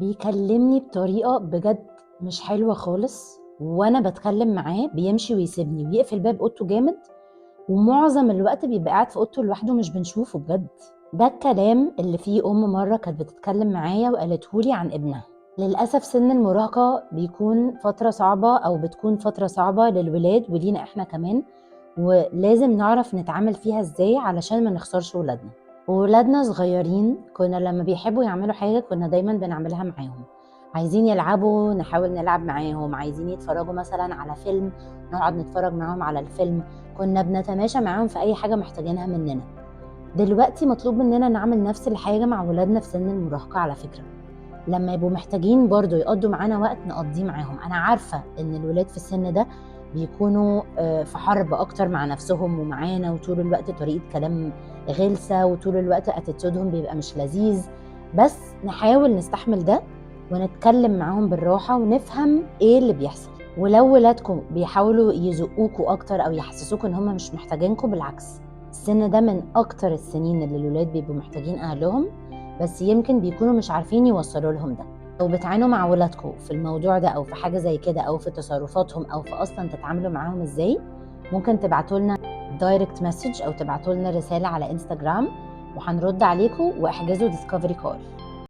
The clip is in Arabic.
بيكلمني بطريقة بجد مش حلوة خالص، وانا بتكلم معاه بيمشي ويسيبني ويقفل باب اوضته جامد، ومعظم الوقت بيبقى قاعد في اوضته لوحده مش بنشوفه بجد. ده الكلام اللي فيه مرة كانت بتتكلم معايا وقالتهولي عن ابنها. للأسف سن المراهقة بيكون فترة صعبة أو بتكون فترة صعبة للولاد ولينا احنا كمان، ولازم نعرف نتعامل فيها ازاي علشان ما نخسرش ولادنا. وولادنا صغيرين كنا لما بيحبوا يعملوا حاجة كنا دايما بنعملها معاهم. عايزين يلعبوا نحاول نلعب معاهم، عايزين يتفرجوا مثلا على فيلم نقعد نتفرج معاهم على الفيلم، كنا بنتماشى معاهم في أي حاجة محتاجينها مننا. دلوقتي مطلوب مننا نعمل نفس الحاجة مع ولادنا في سن المراهقة على فكرة. لما يبقوا محتاجين برضو يقضوا معانا وقت نقضيه معاهم. أنا عارفة إن الولاد في السن ده بيكونوا في حرب أكتر مع نفسهم ومعانا، وطول الوقت طريقة كلام غلسة، وطول الوقت اتيتيودهم بيبقى مش لذيذ. بس نحاول نستحمل ده ونتكلم معاهم بالراحة ونفهم إيه اللي بيحصل. ولو ولادكم بيحاولوا يزقوكوا أكتر أو يحسسوكوا إن هم مش محتاجينكوا، بالعكس، السن ده من أكتر السنين اللي الولاد بيبقوا محتاجين أهلهم، بس يمكن بيكونوا مش عارفين يوصلوا لهم ده. لو بتعانوا مع ولادكم في الموضوع ده أو في حاجة زي كده أو في تصرفاتهم أو في أصلا تتعاملوا معاهم إزاي، ممكن تبعتوا لنا دايركت مسج أو تبعتوا لنا رسالة على انستجرام وهنرد عليكم، واحجزوا ديسكفري كول.